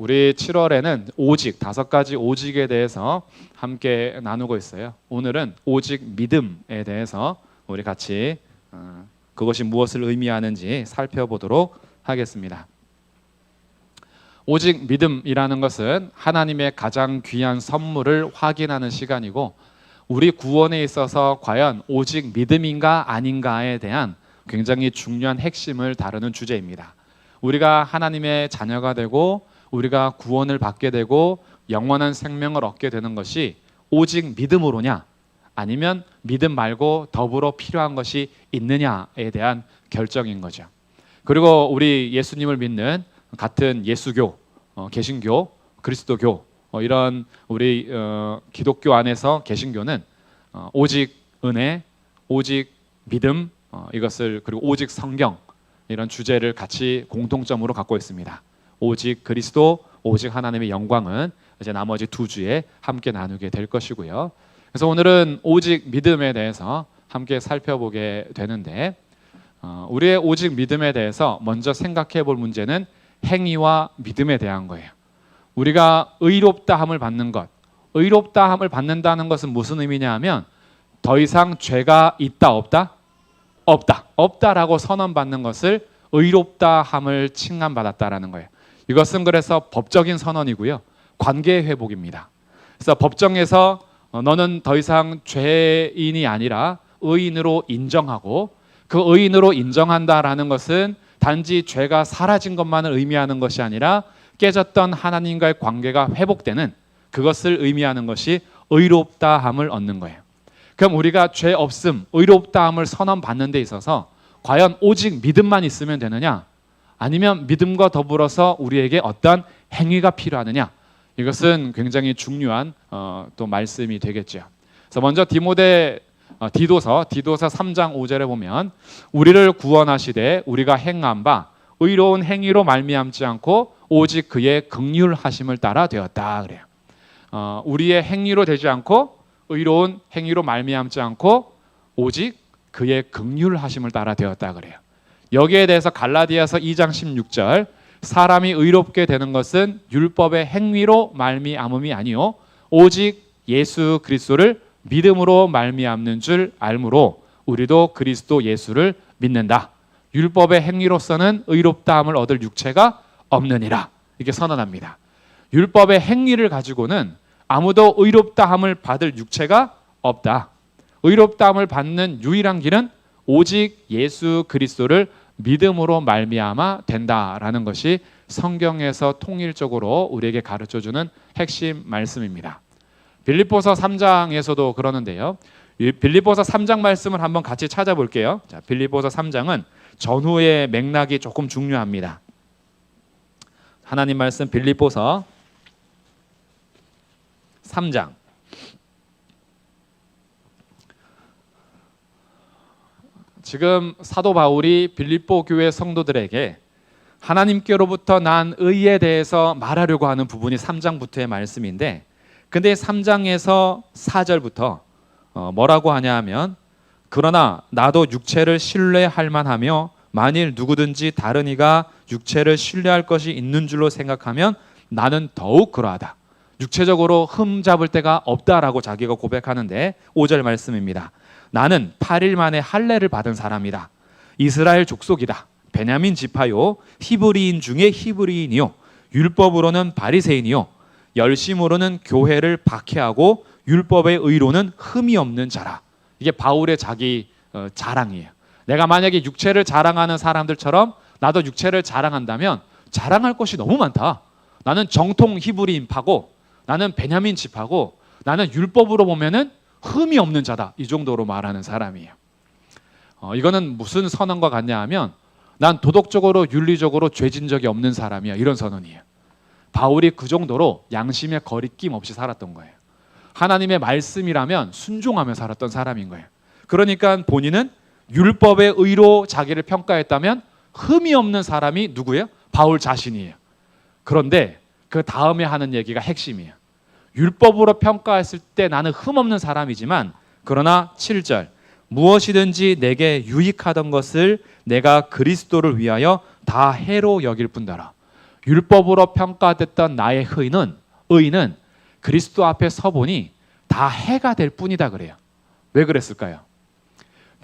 우리 7월에는 오직 5가지 오직에 대해서 함께 나누고 있어요. 오늘은 오직 믿음에 대해서 우리 같이 그것이 무엇을 의미하는지 살펴보도록 하겠습니다. 오직 믿음이라는 것은 하나님의 가장 귀한 선물을 확인하는 시간이고, 우리 구원에 있어서 과연 오직 믿음인가 아닌가에 대한 굉장히 중요한 핵심을 다루는 주제입니다. 우리가 하나님의 자녀가 되고 우리가 구원을 받게 되고 영원한 생명을 얻게 되는 것이 오직 믿음으로냐, 아니면 믿음 말고 더불어 필요한 것이 있느냐에 대한 결정인 거죠. 그리고 우리 예수님을 믿는 같은 예수교, 개신교, 그리스도교, 이런 우리 기독교 안에서 개신교는 오직 은혜, 오직 믿음, 이것을, 그리고 오직 성경, 이런 주제를 같이 공통점으로 갖고 있습니다. 오직 그리스도, 오직 하나님의 영광은 이제 나머지 두 주에 함께 나누게 될 것이고요. 그래서 오늘은 오직 믿음에 대해서 함께 살펴보게 되는데, 우리의 오직 믿음에 대해서 먼저 생각해 볼 문제는 행위와 믿음에 대한 거예요. 우리가 의롭다함을 받는 것, 의롭다함을 받는다는 것은 무슨 의미냐 하면 더 이상 죄가 있다 없다? 없다. 없다라고 선언받는 것을 의롭다함을 칭함받았다라는 거예요. 이것은 그래서 법적인 선언이고요, 관계의 회복입니다. 그래서 법정에서 너는 더 이상 죄인이 아니라 의인으로 인정하고, 그 의인으로 인정한다라는 것은 단지 죄가 사라진 것만을 의미하는 것이 아니라 깨졌던 하나님과의 관계가 회복되는, 그것을 의미하는 것이 의롭다함을 얻는 거예요. 그럼 우리가 죄 없음, 의롭다함을 선언받는 데 있어서 과연 오직 믿음만 있으면 되느냐, 아니면 믿음과 더불어서 우리에게 어떤 행위가 필요하느냐, 이것은 굉장히 중요한 또 말씀이 되겠죠. 그래서 먼저 디도서 3장 5절에 보면 우리를 구원하시되 우리가 행한 바 의로운 행위로 말미암지 않고 오직 그의 긍휼하심을 따라 되었다 그래요. 우리의 행위로 되지 않고 의로운 행위로 말미암지 않고 오직 그의 긍휼하심을 따라 되었다 그래요. 여기에 대해서 갈라디아서 2장 16절, 사람이 의롭게 되는 것은 율법의 행위로 말미암음이 아니요 오직 예수 그리스도를 믿음으로 말미암는 줄 알므로 우리도 그리스도 예수를 믿는다. 율법의 행위로서는 의롭다함을 얻을 육체가 없느니라, 이렇게 선언합니다. 율법의 행위를 가지고는 아무도 의롭다함을 받을 육체가 없다. 의롭다함을 받는 유일한 길은 오직 예수 그리스도를 믿음으로 말미암아 된다라는 것이 성경에서 통일적으로 우리에게 가르쳐주는 핵심 말씀입니다. 빌립보서 3장에서도 그러는데요, 이 빌립보서 3장 말씀을 한번 같이 찾아볼게요. 자, 빌립보서 3장은 전후의 맥락이 조금 중요합니다. 하나님 말씀 빌립보서 3장. 지금 사도 바울이 빌립보 교회 성도들에게 하나님께로부터 난 의에 대해서 말하려고 하는 부분이 3장부터의 말씀인데, 근데 3장에서 4절부터 뭐라고 하냐 하면, 그러나 나도 육체를 신뢰할 만하며 만일 누구든지 다른 이가 육체를 신뢰할 것이 있는 줄로 생각하면 나는 더욱 그러하다. 육체적으로 흠잡을 데가 없다라고 자기가 고백하는데, 5절 말씀입니다. 나는 8일 만에 할례를 받은 사람이다. 이스라엘 족속이다. 베냐민 지파요, 히브리인 중에 히브리인이요, 율법으로는 바리새인이요, 열심으로는 교회를 박해하고 율법의 의로는 흠이 없는 자라. 이게 바울의 자기 자랑이에요. 내가 만약에 육체를 자랑하는 사람들처럼 나도 육체를 자랑한다면 자랑할 것이 너무 많다. 나는 정통 히브리인파고, 나는 베냐민 지파고, 나는 율법으로 보면은 흠이 없는 자다, 이 정도로 말하는 사람이에요. 이거는 무슨 선언과 같냐 하면 난 도덕적으로 윤리적으로 죄진 적이 없는 사람이야, 이런 선언이에요. 바울이 그 정도로 양심에 거리낌 없이 살았던 거예요. 하나님의 말씀이라면 순종하며 살았던 사람인 거예요. 그러니까 본인은 율법의 의로 자기를 평가했다면 흠이 없는 사람이 누구예요? 바울 자신이에요. 그런데 그 다음에 하는 얘기가 핵심이에요. 율법으로 평가했을 때 나는 흠없는 사람이지만, 그러나 7절, 무엇이든지 내게 유익하던 것을 내가 그리스도를 위하여 다 해로 여길 뿐더러. 율법으로 평가됐던 나의 의는 그리스도 앞에 서보니 다 해가 될 뿐이다 그래요. 왜 그랬을까요?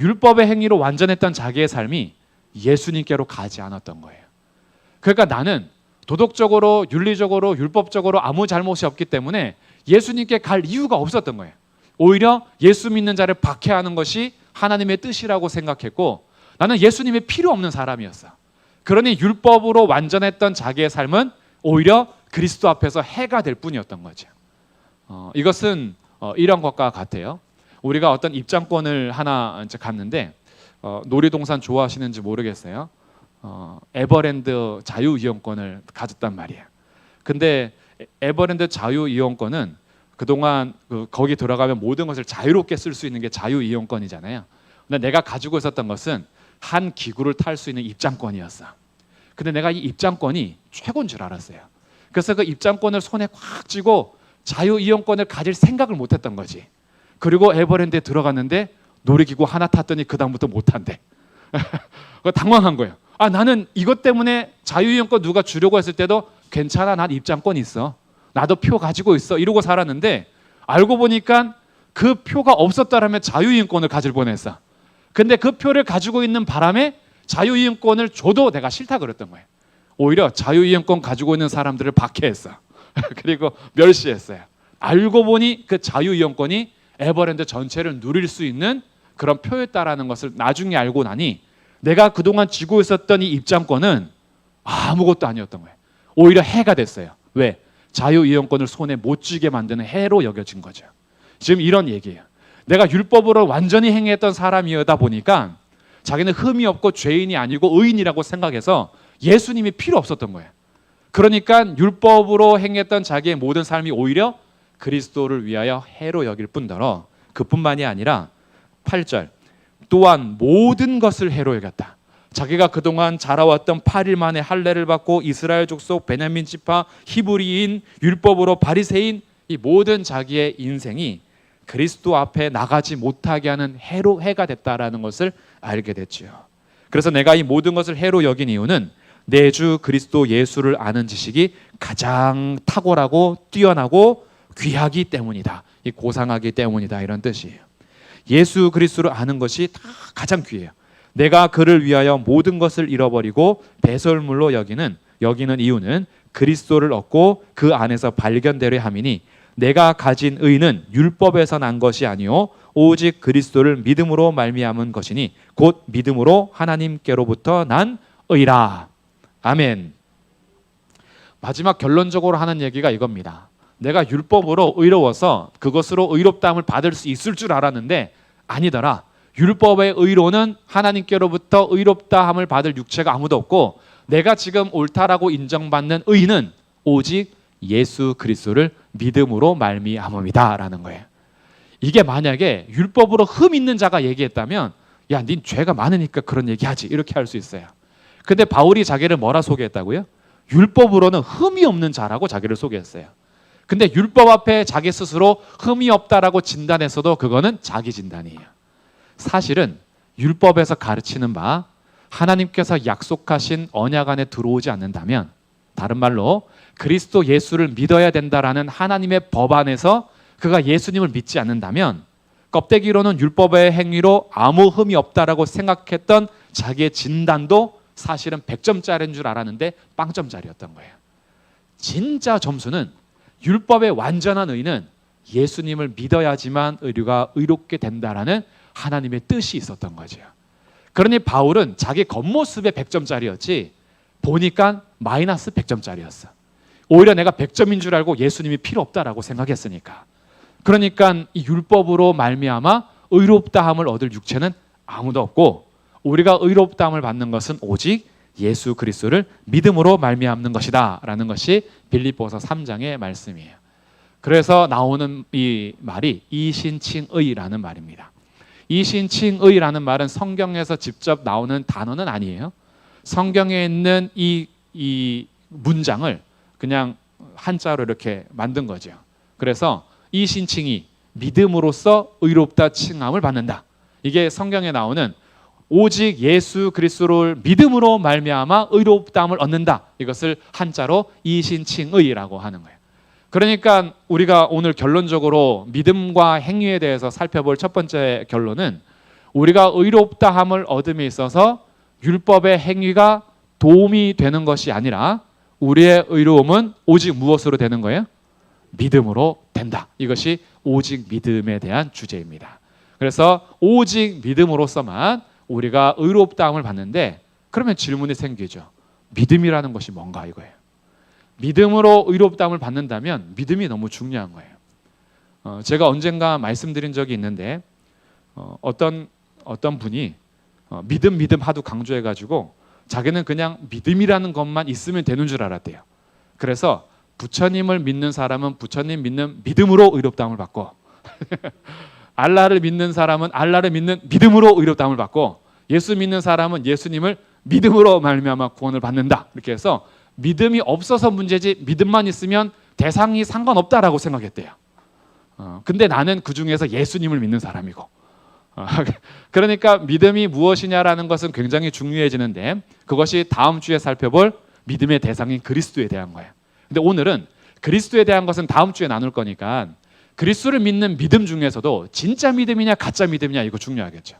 율법의 행위로 완전했던 자기의 삶이 예수님께로 가지 않았던 거예요. 그러니까 나는 도덕적으로, 윤리적으로, 율법적으로 아무 잘못이 없기 때문에 예수님께 갈 이유가 없었던 거예요. 오히려 예수 믿는 자를 박해하는 것이 하나님의 뜻이라고 생각했고, 나는 예수님이 필요 없는 사람이었어. 그러니 율법으로 완전했던 자기의 삶은 오히려 그리스도 앞에서 해가 될 뿐이었던 거죠. 이것은 이런 것과 같아요. 우리가 어떤 입장권을 하나 이제 갔는데, 놀이동산 좋아하시는지 모르겠어요. 에버랜드 자유이용권을 가졌단 말이에요. 근데 에버랜드 자유이용권은 그동안 거기 들어가면 모든 것을 자유롭게 쓸 수 있는 게 자유이용권이잖아요. 근데 내가 가지고 있었던 것은 한 기구를 탈 수 있는 입장권이었어. 근데 내가 이 입장권이 최고인 줄 알았어요. 그래서 그 입장권을 손에 꽉 쥐고 자유이용권을 가질 생각을 못했던 거지. 그리고 에버랜드에 들어갔는데 놀이기구 하나 탔더니 그 다음부터 못 탄대. 당황한 거예요. 나는 이것 때문에 자유이용권 누가 주려고 했을 때도 괜찮아, 난 입장권 있어, 나도 표 가지고 있어, 이러고 살았는데, 알고 보니까 그 표가 없었다라면 자유이용권을 가질 뻔했어. 근데 그 표를 가지고 있는 바람에 자유이용권을 줘도 내가 싫다 그랬던 거예요. 오히려 자유이용권 가지고 있는 사람들을 박해했어. 그리고 멸시했어요. 알고 보니 그 자유이용권이 에버랜드 전체를 누릴 수 있는 그런 표였다라는 것을 나중에 알고 나니, 내가 그동안 쥐고 있었던 이 입장권은 아무것도 아니었던 거예요. 오히려 해가 됐어요. 왜? 자유이용권을 손에 못 쥐게 만드는 해로 여겨진 거죠. 지금 이런 얘기예요. 내가 율법으로 완전히 행했던 사람이다 보니까 자기는 흠이 없고 죄인이 아니고 의인이라고 생각해서 예수님이 필요 없었던 거예요. 그러니까 율법으로 행했던 자기의 모든 삶이 오히려 그리스도를 위하여 해로 여길 뿐더러, 그뿐만이 아니라 8절, 또한 모든 것을 해로 여겼다. 자기가 그동안 자라왔던 8일 만에 할례를 받고 이스라엘 족속 베냐민 지파 히브리인 율법으로 바리새인, 이 모든 자기의 인생이 그리스도 앞에 나가지 못하게 하는 해가 됐다라는 것을 알게 됐지요. 그래서 내가 이 모든 것을 해로 여긴 이유는 내 주 그리스도 예수를 아는 지식이 가장 탁월하고 뛰어나고 귀하기 때문이다. 이 고상하기 때문이다, 이런 뜻이에요. 예수 그리스도를 아는 것이 다 가장 귀해요. 내가 그를 위하여 모든 것을 잃어버리고 배설물로 여기는 이유는 그리스도를 얻고 그 안에서 발견되려 함이니, 내가 가진 의는 율법에서 난 것이 아니요 오직 그리스도를 믿음으로 말미암은 것이니 곧 믿음으로 하나님께로부터 난 의라. 아멘. 마지막 결론적으로 하는 얘기가 이겁니다. 내가 율법으로 의로워서 그것으로 의롭다함을 받을 수 있을 줄 알았는데 아니더라. 율법의 의로는 하나님께로부터 의롭다함을 받을 육체가 아무도 없고, 내가 지금 옳다라고 인정받는 의는 오직 예수 그리스도를 믿음으로 말미암음이다라는 거예요. 이게 만약에 율법으로 흠 있는 자가 얘기했다면, 야, 닌 죄가 많으니까 그런 얘기하지, 이렇게 할 수 있어요. 근데 바울이 자기를 뭐라 소개했다고요? 율법으로는 흠이 없는 자라고 자기를 소개했어요. 근데 율법 앞에 자기 스스로 흠이 없다라고 진단했어도 그거는 자기 진단이에요. 사실은 율법에서 가르치는 바, 하나님께서 약속하신 언약 안에 들어오지 않는다면, 다른 말로 그리스도 예수를 믿어야 된다라는 하나님의 법 안에서 그가 예수님을 믿지 않는다면, 껍데기로는 율법의 행위로 아무 흠이 없다라고 생각했던 자기의 진단도 사실은 100점짜리인 줄 알았는데 빵점짜리였던 거예요. 진짜 점수는, 율법의 완전한 의는 예수님을 믿어야지만 의류가 의롭게 된다라는 하나님의 뜻이 있었던 거죠. 그러니 바울은 자기 겉모습에 100점짜리였지 보니까 마이너스 100점짜리였어. 오히려 내가 100점인 줄 알고 예수님이 필요 없다라고 생각했으니까. 그러니까 이 율법으로 말미암아 의롭다함을 얻을 육체는 아무도 없고, 우리가 의롭다함을 받는 것은 오직 예수 그리스도를 믿음으로 말미암는 것이다 라는 것이 빌립보서 3장의 말씀이에요. 그래서 나오는 이 말이 이신칭의라는 말입니다. 이신칭의라는 말은 성경에서 직접 나오는 단어는 아니에요. 성경에 있는 이 문장을 그냥 한자로 이렇게 만든 거죠. 그래서 이신칭의, 믿음으로써 의롭다 칭함을 받는다. 이게 성경에 나오는 오직 예수 그리스도를 믿음으로 말미암아 의롭다함을 얻는다. 이것을 한자로 이신칭의라고 하는 거예요. 그러니까 우리가 오늘 결론적으로 믿음과 행위에 대해서 살펴볼 첫 번째 결론은 우리가 의롭다함을 얻음에 있어서 율법의 행위가 도움이 되는 것이 아니라 우리의 의로움은 오직 무엇으로 되는 거예요? 믿음으로 된다. 이것이 오직 믿음에 대한 주제입니다. 그래서 오직 믿음으로서만 우리가 의롭다함을 받는데, 그러면 질문이 생기죠. 믿음이라는 것이 뭔가 이거예요. 믿음으로 의롭다함을 받는다면 믿음이 너무 중요한 거예요. 제가 언젠가 말씀드린 적이 있는데 어떤 분이 믿음 하도 강조해가지고 자기는 그냥 믿음이라는 것만 있으면 되는 줄 알았대요. 그래서 부처님을 믿는 사람은 부처님 믿는 믿음으로 의롭다함을 받고 알라를 믿는 사람은 알라를 믿는 믿음으로 의롭다함을 받고 예수 믿는 사람은 예수님을 믿음으로 말미암아 구원을 받는다. 이렇게 해서 믿음이 없어서 문제지 믿음만 있으면 대상이 상관없다라고 생각했대요. 근데 나는 그 중에서 예수님을 믿는 사람이고 그러니까 믿음이 무엇이냐라는 것은 굉장히 중요해지는데 그것이 다음 주에 살펴볼 믿음의 대상인 그리스도에 대한 거예요. 근데 오늘은 그리스도에 대한 것은 다음 주에 나눌 거니까 그리스도를 믿는 믿음 중에서도 진짜 믿음이냐 가짜 믿음이냐 이거 중요하겠죠.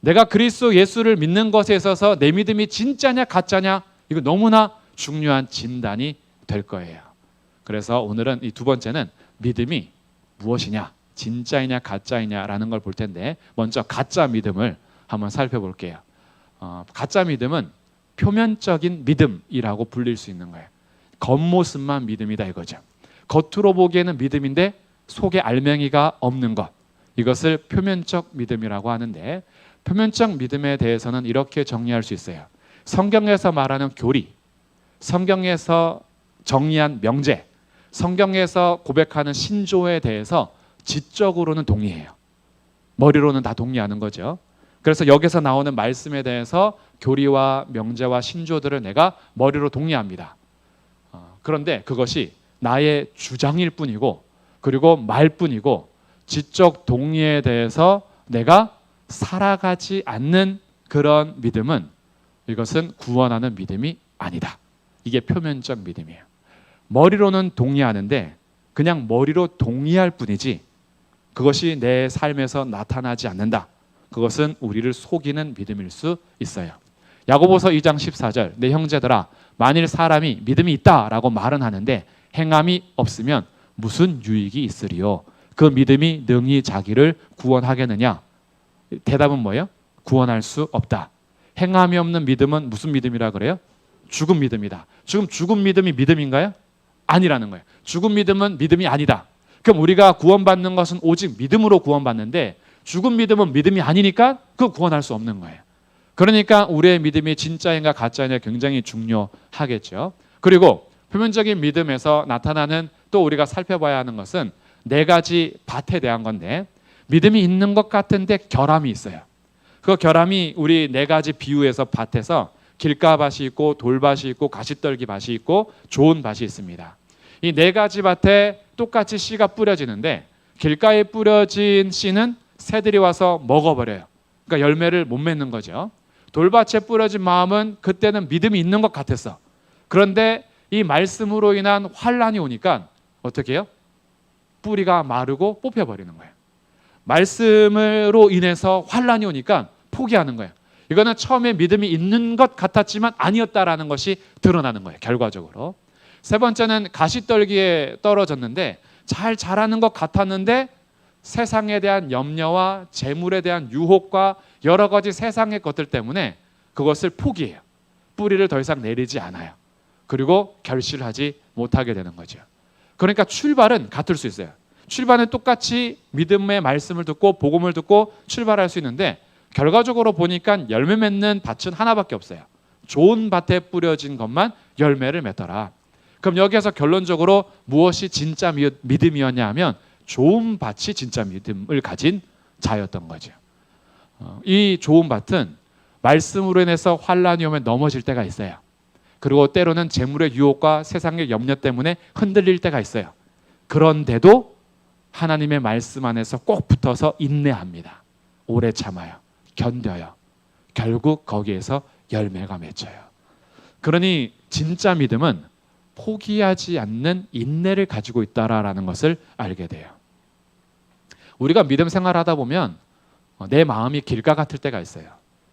내가 그리스도 예수를 믿는 것에 있어서 내 믿음이 진짜냐 가짜냐 이거 너무나 중요한 진단이 될 거예요. 그래서 오늘은 이 두 번째는 믿음이 무엇이냐 진짜이냐 가짜이냐라는 걸 볼 텐데 먼저 가짜 믿음을 한번 살펴볼게요. 가짜 믿음은 표면적인 믿음이라고 불릴 수 있는 거예요. 겉모습만 믿음이다 이거죠. 겉으로 보기에는 믿음인데 속에 알맹이가 없는 것, 이것을 표면적 믿음이라고 하는데 표면적 믿음에 대해서는 이렇게 정리할 수 있어요. 성경에서 말하는 교리, 성경에서 정의한 명제, 성경에서 고백하는 신조에 대해서 지적으로는 동의해요. 머리로는 다 동의하는 거죠. 그래서 여기서 나오는 말씀에 대해서 교리와 명제와 신조들을 내가 머리로 동의합니다. 그런데 그것이 나의 주장일 뿐이고 그리고 말뿐이고 지적 동의에 대해서 내가 살아가지 않는 그런 믿음은 이것은 구원하는 믿음이 아니다. 이게 표면적 믿음이에요. 머리로는 동의하는데 그냥 머리로 동의할 뿐이지 그것이 내 삶에서 나타나지 않는다. 그것은 우리를 속이는 믿음일 수 있어요. 야고보서 2장 14절 내 형제들아 만일 사람이 믿음이 있다라고 말은 하는데 행함이 없으면 무슨 유익이 있으리요? 그 믿음이 능히 자기를 구원하겠느냐? 대답은 뭐예요? 구원할 수 없다. 행함이 없는 믿음은 무슨 믿음이라 그래요? 죽은 믿음이다. 지금 죽은 믿음이 믿음인가요? 아니라는 거예요. 죽은 믿음은 믿음이 아니다. 그럼 우리가 구원받는 것은 오직 믿음으로 구원받는데 죽은 믿음은 믿음이 아니니까 그 구원할 수 없는 거예요. 그러니까 우리의 믿음이 진짜인가 가짜인가 굉장히 중요하겠죠. 그리고 표면적인 믿음에서 나타나는 또 우리가 살펴봐야 하는 것은 네 가지 밭에 대한 건데 믿음이 있는 것 같은데 결함이 있어요. 그 결함이 우리 네 가지 비유에서 밭에서 길가밭이 있고 돌밭이 있고 가시떨기 밭이 있고 좋은 밭이 있습니다. 이 네 가지 밭에 똑같이 씨가 뿌려지는데 길가에 뿌려진 씨는 새들이 와서 먹어버려요. 그러니까 열매를 못 맺는 거죠. 돌밭에 뿌려진 마음은 그때는 믿음이 있는 것 같았어. 그런데 이 말씀으로 인한 환란이 오니까 어떻게 해요? 뿌리가 마르고 뽑혀버리는 거예요. 말씀으로 인해서 환란이 오니까 포기하는 거예요. 이거는 처음에 믿음이 있는 것 같았지만 아니었다라는 것이 드러나는 거예요. 결과적으로. 세 번째는 가시떨기에 떨어졌는데 잘 자라는 것 같았는데 세상에 대한 염려와 재물에 대한 유혹과 여러 가지 세상의 것들 때문에 그것을 포기해요. 뿌리를 더 이상 내리지 않아요. 그리고 결실을 하지 못하게 되는 거죠. 그러니까 출발은 같을 수 있어요. 출발은 똑같이 믿음의 말씀을 듣고 복음을 듣고 출발할 수 있는데 결과적으로 보니까 열매 맺는 밭은 하나밖에 없어요. 좋은 밭에 뿌려진 것만 열매를 맺더라. 그럼 여기에서 결론적으로 무엇이 진짜 믿음이었냐 하면 좋은 밭이 진짜 믿음을 가진 자였던 거죠. 이 좋은 밭은 말씀으로 인해서 환란이 오면 넘어질 때가 있어요. 그리고 때로는 재물의 유혹과 세상의 염려 때문에 흔들릴 때가 있어요. 그런데도 하나님의 말씀 안에서 꼭 붙어서 인내합니다. 오래 참아요. 견뎌요. 결국 거기에서 열매가 맺혀요. 그러니 진짜 믿음은 포기하지 않는 인내를 가지고 있다라는 것을 알게 돼요. 우리가 믿음 생활하다 보면 내 마음이 길가 같을 때가 있어요.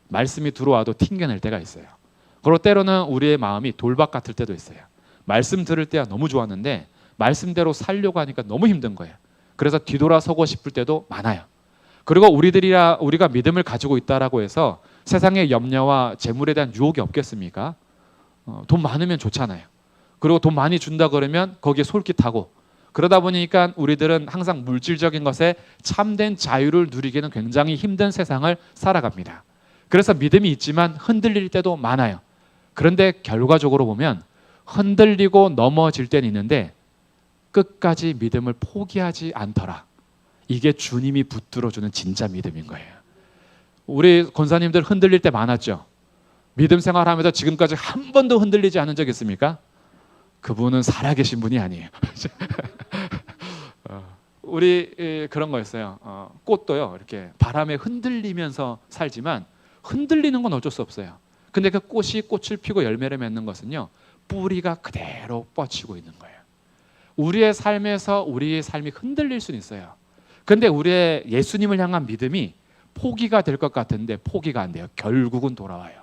말씀이 들어와도 튕겨낼 때가 있어요. 그리고 때로는 우리의 마음이 돌박 같을 때도 있어요. 말씀 들을 때야 너무 좋았는데 말씀대로 살려고 하니까 너무 힘든 거예요. 그래서 뒤돌아서고 싶을 때도 많아요. 그리고 우리가 믿음을 가지고 있다라고 해서 세상의 염려와 재물에 대한 유혹이 없겠습니까? 돈 많으면 좋잖아요. 그리고 돈 많이 준다 그러면 거기에 솔깃하고, 그러다 보니까 우리들은 항상 물질적인 것에 참된 자유를 누리기는 굉장히 힘든 세상을 살아갑니다. 그래서 믿음이 있지만 흔들릴 때도 많아요. 그런데 결과적으로 보면 흔들리고 넘어질 때는 있는데 끝까지 믿음을 포기하지 않더라. 이게 주님이 붙들어주는 진짜 믿음인 거예요. 우리 권사님들 흔들릴 때 많았죠. 믿음 생활하면서 지금까지 한 번도 흔들리지 않은 적 있습니까? 그분은 살아계신 분이 아니에요. 우리 그런 거였어요. 꽃도요, 이렇게 바람에 흔들리면서 살지만 흔들리는 건 어쩔 수 없어요. 근데 그 꽃이 꽃을 피고 열매를 맺는 것은요, 뿌리가 그대로 뻗치고 있는 거예요. 우리의 삶에서 우리의 삶이 흔들릴 수는 있어요. 근데 우리의 예수님을 향한 믿음이 포기가 될 것 같은데 포기가 안 돼요. 결국은 돌아와요.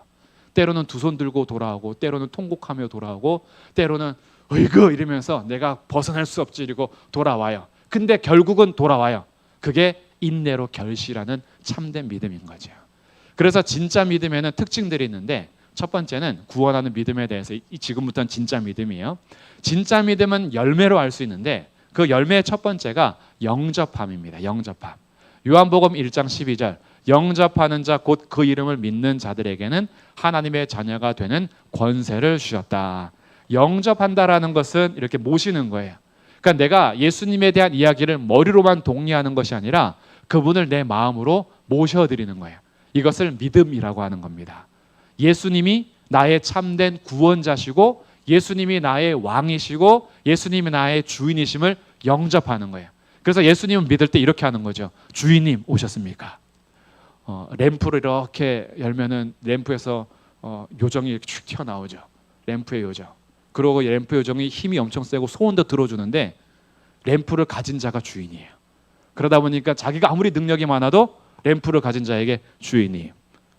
때로는 두 손 들고 돌아오고, 때로는 통곡하며 돌아오고, 때로는 어이구 이러면서 내가 벗어날 수 없지 이러고 돌아와요. 근데 결국은 돌아와요. 그게 인내로 결실하는 참된 믿음인 거죠. 그래서 진짜 믿음에는 특징들이 있는데, 첫 번째는 구원하는 믿음에 대해서 지금부터는 진짜 믿음이에요. 진짜 믿음은 열매로 알 수 있는데 그 열매의 첫 번째가 영접함입니다. 영접함. 요한복음 1장 12절, 영접하는 자 곧 그 이름을 믿는 자들에게는 하나님의 자녀가 되는 권세를 주셨다. 영접한다라는 것은 이렇게 모시는 거예요. 그러니까 내가 예수님에 대한 이야기를 머리로만 독려하는 것이 아니라 그분을 내 마음으로 모셔드리는 거예요. 이것을 믿음이라고 하는 겁니다. 예수님이 나의 참된 구원자시고 예수님이 나의 왕이시고 예수님이 나의 주인이심을 영접하는 거예요. 그래서 예수님은 믿을 때 이렇게 하는 거죠. 주인님 오셨습니까? 램프를 이렇게 열면은 램프에서 요정이 이렇게 쭉 튀어나오죠. 램프의 요정. 그리고 램프 요정이 힘이 엄청 세고 소원도 들어주는데 램프를 가진 자가 주인이에요. 그러다 보니까 자기가 아무리 능력이 많아도 램프를 가진 자에게 주인님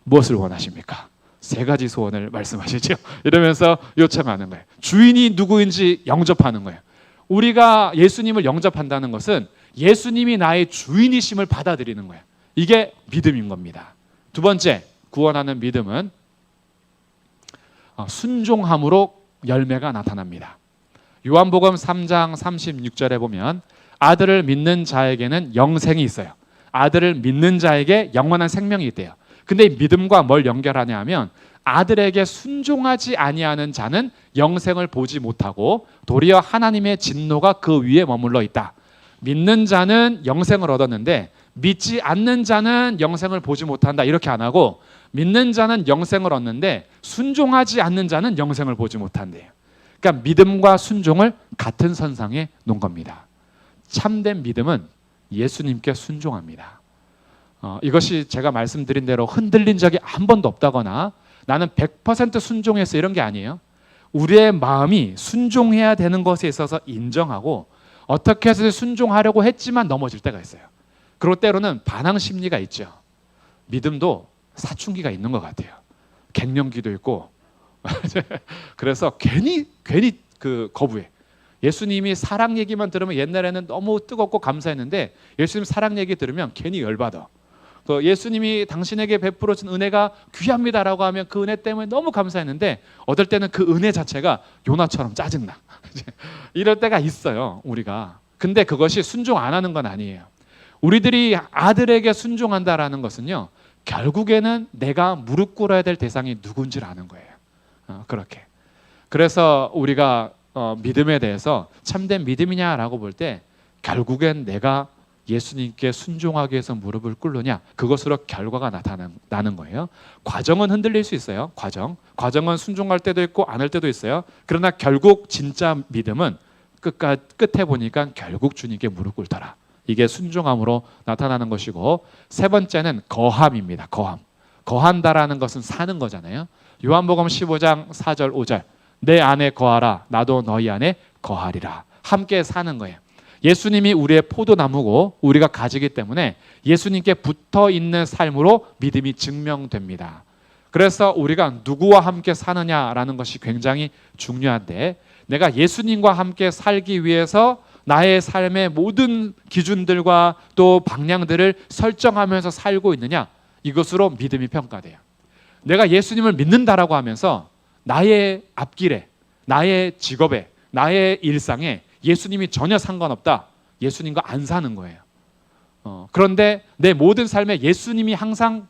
무엇을 원하십니까? 세 가지 소원을 말씀하시죠. 이러면서 요청하는 거예요. 주인이 누구인지 영접하는 거예요. 우리가 예수님을 영접한다는 것은 예수님이 나의 주인이심을 받아들이는 거예요. 이게 믿음인 겁니다. 두 번째, 구원하는 믿음은 순종함으로 열매가 나타납니다. 요한복음 3장 36절에 보면 아들을 믿는 자에게는 영생이 있어요. 아들을 믿는 자에게 영원한 생명이 있대요. 근데 이 믿음과 뭘 연결하냐 하면 아들에게 순종하지 아니하는 자는 영생을 보지 못하고 도리어 하나님의 진노가 그 위에 머물러 있다. 믿는 자는 영생을 얻었는데 믿지 않는 자는 영생을 보지 못한다. 이렇게 안 하고 믿는 자는 영생을 얻는데 순종하지 않는 자는 영생을 보지 못한대요. 그러니까 믿음과 순종을 같은 선상에 놓은 겁니다. 참된 믿음은 예수님께 순종합니다. 이것이 제가 말씀드린 대로 흔들린 적이 한 번도 없다거나 나는 100% 순종했어 이런 게 아니에요. 우리의 마음이 순종해야 되는 것에 있어서 인정하고 어떻게 해서 순종하려고 했지만 넘어질 때가 있어요. 그리고 때로는 반항 심리가 있죠. 믿음도 사춘기가 있는 것 같아요. 갱년기도 있고 그래서 괜히 그 거부해. 예수님이 사랑 얘기만 들으면 옛날에는 너무 뜨겁고 감사했는데 예수님 사랑 얘기 들으면 괜히 열받아. 또 예수님이 당신에게 베풀어 준 은혜가 귀합니다라고 하면 그 은혜 때문에 너무 감사했는데 어떨 때는 그 은혜 자체가 요나처럼 짜증나. 이럴 때가 있어요, 우리가. 근데 그것이 순종 안 하는 건 아니에요. 우리들이 아들에게 순종한다라는 것은요, 결국에는 내가 무릎 꿇어야 될 대상이 누군지를 아는 거예요. 그렇게. 그래서 우리가 믿음에 대해서 참된 믿음이냐라고 볼 때 결국엔 내가 예수님께 순종하기 위해서 무릎을 꿇느냐, 그것으로 결과가 나타나는 거예요. 과정은 흔들릴 수 있어요. 과정은 순종할 때도 있고 안 할 때도 있어요. 그러나 결국 진짜 믿음은 끝에 보니까 결국 주님께 무릎 꿇더라. 이게 순종함으로 나타나는 것이고, 세 번째는 거함입니다. 거한다라는 것은 사는 거잖아요. 요한복음 15장 4절 5절 내 안에 거하라 나도 너희 안에 거하리라. 함께 사는 거예요. 예수님이 우리의 포도나무고 우리가 가지기 때문에 예수님께 붙어 있는 삶으로 믿음이 증명됩니다. 그래서 우리가 누구와 함께 사느냐라는 것이 굉장히 중요한데, 내가 예수님과 함께 살기 위해서 나의 삶의 모든 기준들과 또 방향들을 설정하면서 살고 있느냐, 이것으로 믿음이 평가돼요. 내가 예수님을 믿는다라고 하면서 나의 앞길에, 나의 직업에, 나의 일상에 예수님이 전혀 상관없다, 예수님과 안 사는 거예요. 그런데 내 모든 삶에 예수님이 항상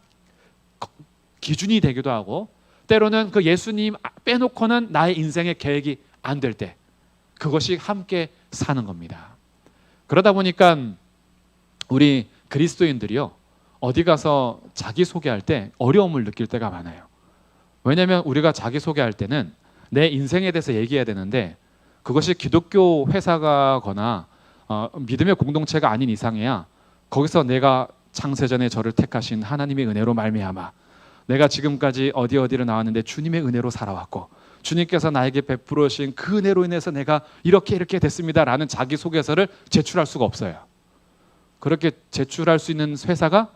기준이 되기도 하고, 때로는 그 예수님 빼놓고는 나의 인생의 계획이 안 될 때, 그것이 함께 사는 겁니다. 그러다 보니까 우리 그리스도인들이요, 어디 가서 자기소개할 때 어려움을 느낄 때가 많아요. 왜냐하면 우리가 자기소개할 때는 내 인생에 대해서 얘기해야 되는데, 그것이 기독교 회사가거나 믿음의 공동체가 아닌 이상이야 거기서 내가 창세전에 저를 택하신 하나님의 은혜로 말미암아 내가 지금까지 어디를 나왔는데 주님의 은혜로 살아왔고 주님께서 나에게 베풀어 주신 그 은혜로 인해서 내가 이렇게 됐습니다라는 자기소개서를 제출할 수가 없어요. 그렇게 제출할 수 있는 회사가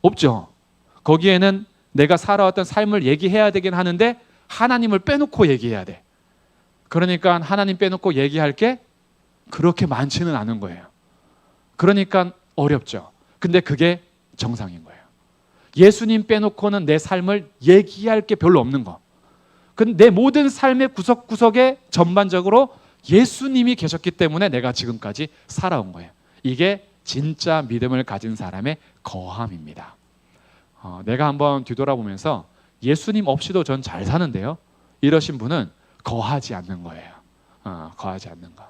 없죠. 거기에는 내가 살아왔던 삶을 얘기해야 되긴 하는데 하나님을 빼놓고 얘기해야 돼. 그러니까 하나님 빼놓고 얘기할 게 그렇게 많지는 않은 거예요. 그러니까 어렵죠. 근데 그게 정상인 거예요. 예수님 빼놓고는 내 삶을 얘기할 게 별로 없는 거. 근데 내 모든 삶의 구석구석에 전반적으로 예수님이 계셨기 때문에 내가 지금까지 살아온 거예요. 이게 진짜 믿음을 가진 사람의 거함입니다. 내가 한번 뒤돌아보면서 예수님 없이도 전 잘 사는데요, 이러신 분은 거하지 않는 거예요. 거하지 않는 거.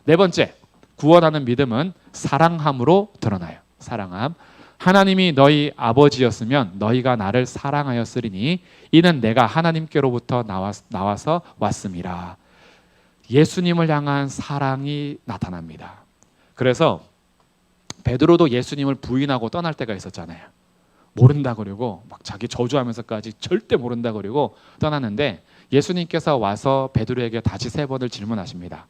네 번째, 구원하는 믿음은 사랑함으로 드러나요. 사랑함. 하나님이 너희 아버지였으면 너희가 나를 사랑하였으리니 이는 내가 하나님께로부터 나와서 왔음이라. 예수님을 향한 사랑이 나타납니다. 그래서 베드로도 예수님을 부인하고 떠날 때가 있었잖아요. 모른다 그러고 막 자기 저주하면서까지 절대 모른다 그러고 떠났는데, 예수님께서 와서 베드로에게 다시 3번을 질문하십니다.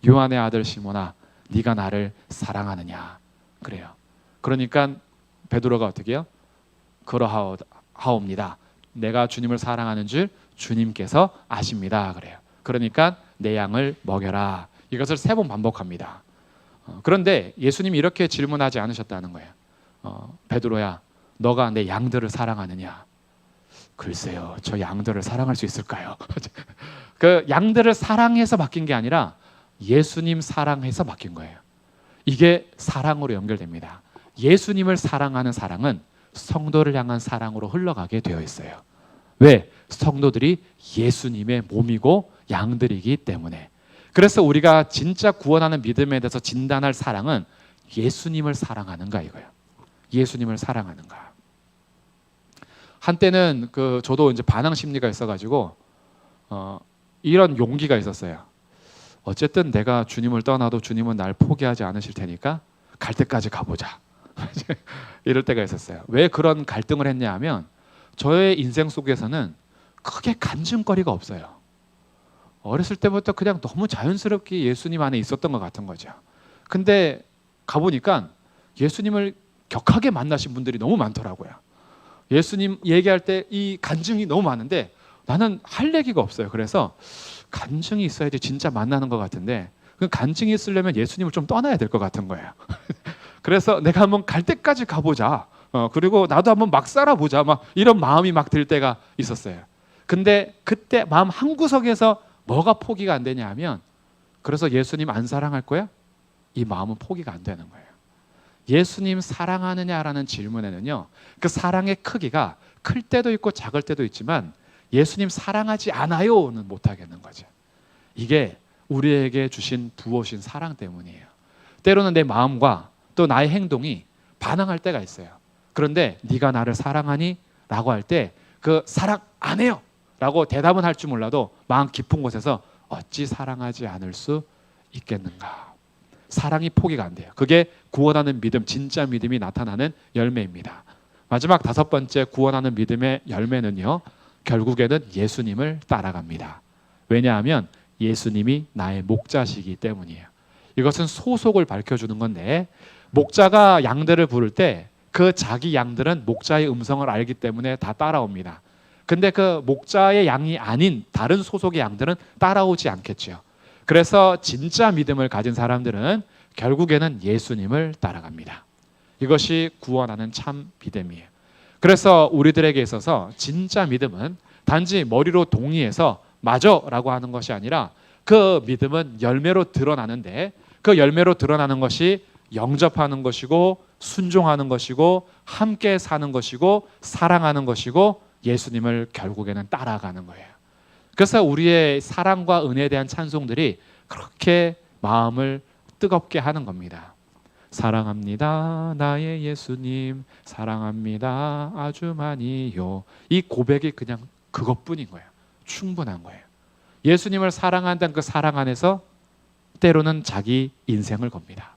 요한의 아들 시몬아, 네가 나를 사랑하느냐? 그래요. 그러니까 베드로가 어떻게 해요? 그러하옵니다. 내가 주님을 사랑하는 줄 주님께서 아십니다. 그래요. 그러니까 내 양을 먹여라. 이것을 3번 반복합니다. 그런데 예수님이 이렇게 질문하지 않으셨다는 거예요. 베드로야, 너가 내 양들을 사랑하느냐? 글쎄요, 저 양들을 사랑할 수 있을까요? 그 양들을 사랑해서 맡긴 게 아니라 예수님 사랑해서 맡긴 거예요. 이게 사랑으로 연결됩니다. 예수님을 사랑하는 사랑은 성도를 향한 사랑으로 흘러가게 되어 있어요. 왜? 성도들이 예수님의 몸이고 양들이기 때문에. 그래서 우리가 진짜 구원하는 믿음에 대해서 진단할 사랑은 예수님을 사랑하는가 이거예요. 예수님을 사랑하는가. 한때는 저도 이제 반항 심리가 있어가지고 이런 용기가 있었어요. 어쨌든 내가 주님을 떠나도 주님은 날 포기하지 않으실 테니까 갈 때까지 가보자. 이럴 때가 있었어요. 왜 그런 갈등을 했냐 하면, 저의 인생 속에서는 크게 간증거리가 없어요. 어렸을 때부터 그냥 너무 자연스럽게 예수님 안에 있었던 것 같은 거죠. 근데 가보니까 예수님을 격하게 만나신 분들이 너무 많더라고요. 예수님 얘기할 때 이 간증이 너무 많은데 나는 할 얘기가 없어요. 그래서 간증이 있어야지 진짜 만나는 것 같은데, 그 간증이 있으려면 예수님을 좀 떠나야 될 것 같은 거예요. 그래서 내가 한번 갈 때까지 가보자. 그리고 나도 한번 막 살아보자. 막 이런 마음이 막 들 때가 있었어요. 근데 그때 마음 한구석에서 뭐가 포기가 안 되냐 하면, 그래서 예수님 안 사랑할 거야? 이 마음은 포기가 안 되는 거예요. 예수님 사랑하느냐라는 질문에는요, 그 사랑의 크기가 클 때도 있고 작을 때도 있지만 예수님 사랑하지 않아요는 못 하겠는 거죠. 이게 우리에게 주신 부어신 사랑 때문이에요. 때로는 내 마음과 또 나의 행동이 반항할 때가 있어요. 그런데 네가 나를 사랑하니? 라고 할 때 그 사랑 안 해요 라고 대답은 할 줄 몰라도 마음 깊은 곳에서 어찌 사랑하지 않을 수 있겠는가. 사랑이 포기가 안 돼요. 그게 구원하는 믿음, 진짜 믿음이 나타나는 열매입니다. 마지막 다섯 번째 구원하는 믿음의 열매는요, 결국에는 예수님을 따라갑니다. 왜냐하면 예수님이 나의 목자시기 때문이에요. 이것은 소속을 밝혀주는 건데, 목자가 양들을 부를 때 그 자기 양들은 목자의 음성을 알기 때문에 다 따라옵니다. 근데 그 목자의 양이 아닌 다른 소속의 양들은 따라오지 않겠죠. 그래서 진짜 믿음을 가진 사람들은 결국에는 예수님을 따라갑니다. 이것이 구원하는 참 믿음이에요. 그래서 우리들에게 있어서 진짜 믿음은 단지 머리로 동의해서 맞아라고 하는 것이 아니라, 그 믿음은 열매로 드러나는데, 그 열매로 드러나는 것이 영접하는 것이고 순종하는 것이고 함께 사는 것이고 사랑하는 것이고 예수님을 결국에는 따라가는 거예요. 그래서 우리의 사랑과 은혜에 대한 찬송들이 그렇게 마음을 뜨겁게 하는 겁니다. 사랑합니다 나의 예수님, 사랑합니다 아주 많이요. 이 고백이 그냥 그것뿐인 거예요. 충분한 거예요. 예수님을 사랑한다는 그 사랑 안에서 때로는 자기 인생을 겁니다.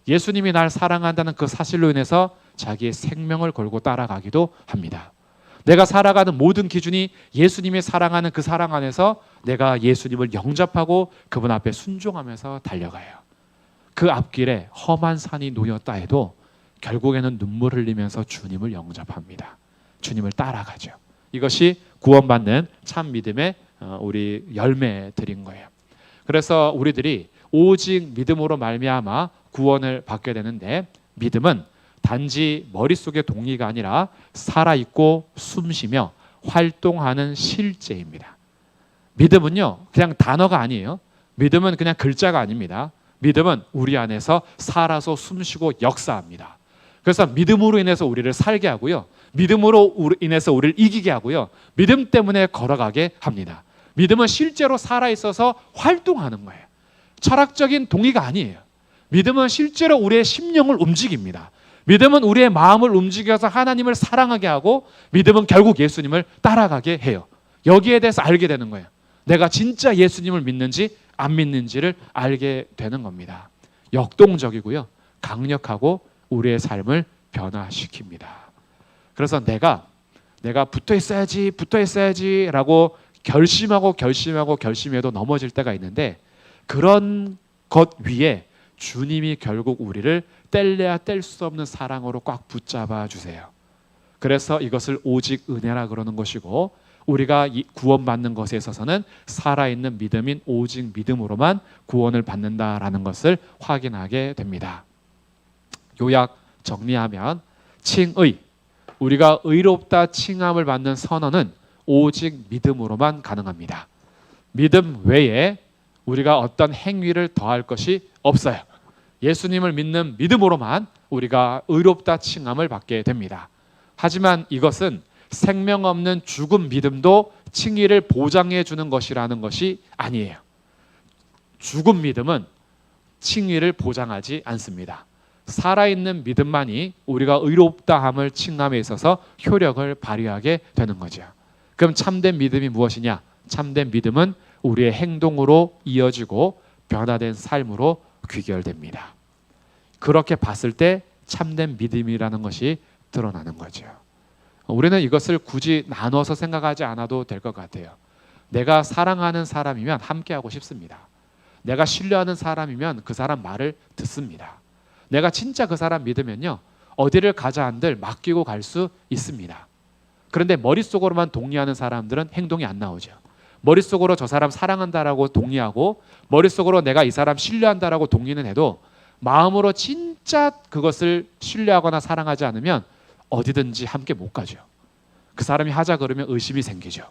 예수님이 날 사랑한다는 그 사실로 인해서 자기의 생명을 걸고 따라가기도 합니다. 내가 살아가는 모든 기준이 예수님이 사랑하는 그 사랑 안에서 내가 예수님을 영접하고 그분 앞에 순종하면서 달려가요. 그 앞길에 험한 산이 놓였다 해도 결국에는 눈물 흘리면서 주님을 영접합니다. 주님을 따라가죠. 이것이 구원받는 참 믿음의 우리 열매들인 거예요. 그래서 우리들이 오직 믿음으로 말미암아 구원을 받게 되는데, 믿음은 단지 머릿속의 동의가 아니라 살아있고 숨쉬며 활동하는 실제입니다. 믿음은요, 그냥 단어가 아니에요. 믿음은 그냥 글자가 아닙니다. 믿음은 우리 안에서 살아서 숨쉬고 역사합니다. 그래서 믿음으로 인해서 우리를 살게 하고요, 믿음으로 인해서 우리를 이기게 하고요, 믿음 때문에 걸어가게 합니다. 믿음은 실제로 살아있어서 활동하는 거예요. 철학적인 동의가 아니에요. 믿음은 실제로 우리의 심령을 움직입니다. 믿음은 우리의 마음을 움직여서 하나님을 사랑하게 하고, 믿음은 결국 예수님을 따라가게 해요. 여기에 대해서 알게 되는 거예요. 내가 진짜 예수님을 믿는지 안 믿는지를 알게 되는 겁니다. 역동적이고요, 강력하고 우리의 삶을 변화시킵니다. 그래서 내가 붙어 있어야지 라고 결심해도 넘어질 때가 있는데, 그런 것 위에 주님이 결국 우리를 뗄래야 뗄 수 없는 사랑으로 꽉 붙잡아 주세요. 그래서 이것을 오직 은혜라 그러는 것이고, 우리가 구원받는 것에 있어서는 살아있는 믿음인 오직 믿음으로만 구원을 받는다라는 것을 확인하게 됩니다. 요약 정리하면, 칭의, 우리가 의롭다 칭함을 받는 선언은 오직 믿음으로만 가능합니다. 믿음 외에 우리가 어떤 행위를 더할 것이 없어요. 예수님을 믿는 믿음으로만 우리가 의롭다 칭함을 받게 됩니다. 하지만 이것은 생명 없는 죽은 믿음도 칭의를 보장해 주는 것이라는 것이 아니에요. 죽은 믿음은 칭의를 보장하지 않습니다. 살아있는 믿음만이 우리가 의롭다함을 칭함에 있어서 효력을 발휘하게 되는 거죠. 그럼 참된 믿음이 무엇이냐? 참된 믿음은 우리의 행동으로 이어지고 변화된 삶으로 귀결됩니다. 그렇게 봤을 때 참된 믿음이라는 것이 드러나는 거죠. 우리는 이것을 굳이 나눠서 생각하지 않아도 될 것 같아요. 내가 사랑하는 사람이면 함께하고 싶습니다. 내가 신뢰하는 사람이면 그 사람 말을 듣습니다. 내가 진짜 그 사람 믿으면요, 어디를 가자 한들 맡기고 갈 수 있습니다. 그런데 머릿속으로만 동의하는 사람들은 행동이 안 나오죠. 머릿속으로 저 사람 사랑한다라고 동의하고, 머릿속으로 내가 이 사람 신뢰한다라고 동의는 해도 마음으로 진짜 그것을 신뢰하거나 사랑하지 않으면 어디든지 함께 못 가죠. 그 사람이 하자 그러면 의심이 생기죠.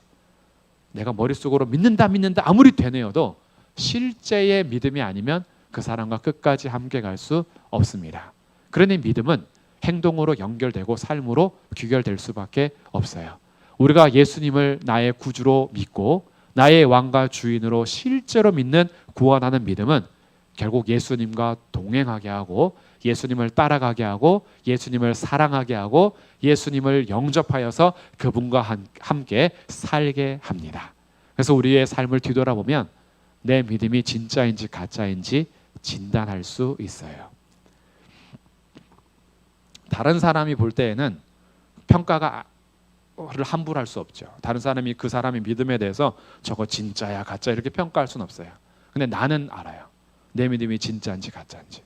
내가 머릿속으로 믿는다 아무리 되뇌어도 실제의 믿음이 아니면 그 사람과 끝까지 함께 갈 수 없습니다. 그러니 믿음은 행동으로 연결되고 삶으로 귀결될 수밖에 없어요. 우리가 예수님을 나의 구주로 믿고 나의 왕과 주인으로 실제로 믿는 구원하는 믿음은 결국 예수님과 동행하게 하고, 예수님을 따라가게 하고, 예수님을 사랑하게 하고, 예수님을 영접하여서 그분과 함께 살게 합니다. 그래서 우리의 삶을 뒤돌아보면 내 믿음이 진짜인지 가짜인지 진단할 수 있어요. 다른 사람이 볼 때에는 평가가 를 함부로 할 수 없죠. 다른 사람이 그 사람의 믿음에 대해서 저거 진짜야 가짜 이렇게 평가할 수는 없어요. 근데 나는 알아요. 내 믿음이 진짜인지 가짜인지.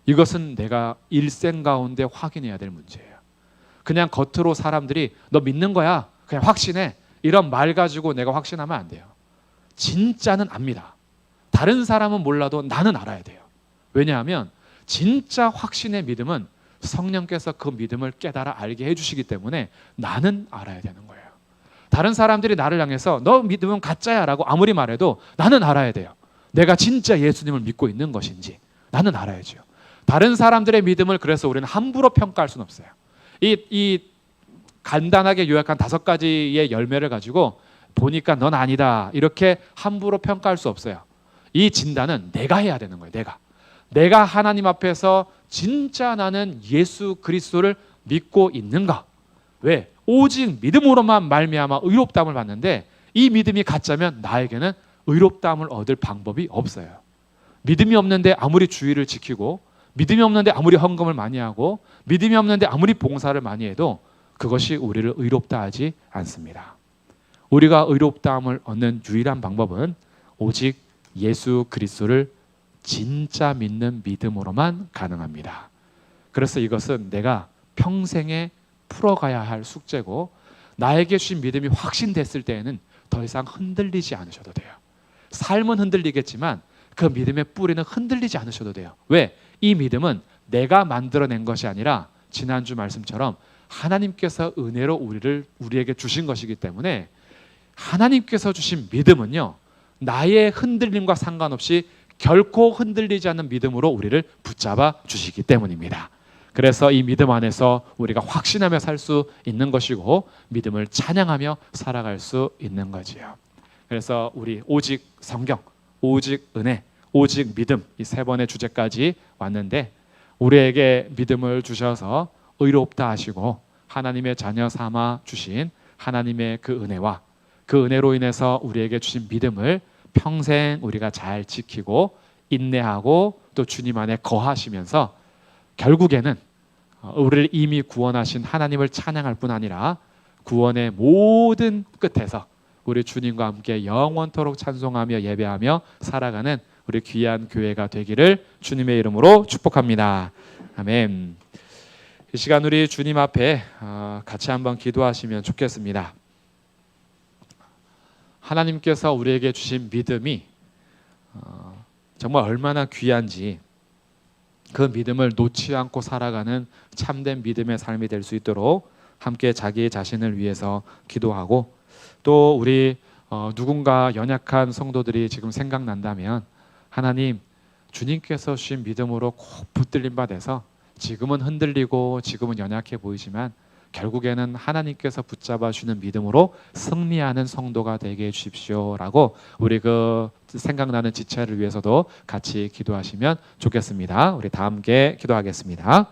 이것은 내가 일생 가운데 확인해야 될 문제예요. 그냥 겉으로 사람들이 너 믿는 거야 그냥 확신해 이런 말 가지고 내가 확신하면 안 돼요. 진짜는 압니다. 다른 사람은 몰라도 나는 알아야 돼요. 왜냐하면 진짜 확신의 믿음은 성령께서 그 믿음을 깨달아 알게 해주시기 때문에 나는 알아야 되는 거예요. 다른 사람들이 나를 향해서 너 믿음은 가짜야 라고 아무리 말해도 나는 알아야 돼요. 내가 진짜 예수님을 믿고 있는 것인지 나는 알아야죠. 다른 사람들의 믿음을 그래서 우리는 함부로 평가할 수는 없어요. 이 간단하게 요약한 5가지의 열매를 가지고 보니까 넌 아니다 이렇게 함부로 평가할 수 없어요. 이 진단은 내가 해야 되는 거예요. 내가 하나님 앞에서 진짜 나는 예수 그리스도를 믿고 있는가? 왜? 오직 믿음으로만 말미암아 의롭다함을 받는데 이 믿음이 가짜면 나에게는 의롭다함을 얻을 방법이 없어요. 믿음이 없는데 아무리 주의를 지키고 믿음이 없는데 아무리 헌금을 많이 하고 믿음이 없는데 아무리 봉사를 많이 해도 그것이 우리를 의롭다 하지 않습니다. 우리가 의롭다함을 얻는 유일한 방법은 오직 예수 그리스도를 진짜 믿는 믿음으로만 가능합니다. 그래서 이것은 내가 평생에 풀어가야 할 숙제고 나에게 주신 믿음이 확신됐을 때에는 더 이상 흔들리지 않으셔도 돼요. 삶은 흔들리겠지만 그 믿음의 뿌리는 흔들리지 않으셔도 돼요. 왜? 이 믿음은 내가 만들어낸 것이 아니라 지난주 말씀처럼 하나님께서 은혜로 우리에게 주신 것이기 때문에 하나님께서 주신 믿음은요 나의 흔들림과 상관없이 결코 흔들리지 않는 믿음으로 우리를 붙잡아 주시기 때문입니다. 그래서 이 믿음 안에서 우리가 확신하며 살 수 있는 것이고 믿음을 찬양하며 살아갈 수 있는 거지요. 그래서 우리 오직 성경, 오직 은혜, 오직 믿음 이 3번의 주제까지 왔는데 우리에게 믿음을 주셔서 의롭다 하시고 하나님의 자녀 삼아 주신 하나님의 그 은혜와 그 은혜로 인해서 우리에게 주신 믿음을 평생 우리가 잘 지키고 인내하고 또 주님 안에 거하시면서 결국에는 우리를 이미 구원하신 하나님을 찬양할 뿐 아니라 구원의 모든 끝에서 우리 주님과 함께 영원토록 찬송하며 예배하며 살아가는 우리 귀한 교회가 되기를 주님의 이름으로 축복합니다. 아멘. 이 시간 우리 주님 앞에 같이 한번 기도하시면 좋겠습니다. 하나님께서 우리에게 주신 믿음이 정말 얼마나 귀한지 그 믿음을 놓지 않고 살아가는 참된 믿음의 삶이 될 수 있도록 함께 자기 자신을 위해서 기도하고 또 우리 누군가 연약한 성도들이 지금 생각난다면 하나님 주님께서 주신 믿음으로 꼭 붙들림 받아서 지금은 흔들리고 지금은 연약해 보이지만 결국에는 하나님께서 붙잡아 주는 믿음으로 승리하는 성도가 되게 해주십시오라고 우리 그 생각나는 지체를 위해서도 같이 기도하시면 좋겠습니다. 우리 다 함께 기도하겠습니다.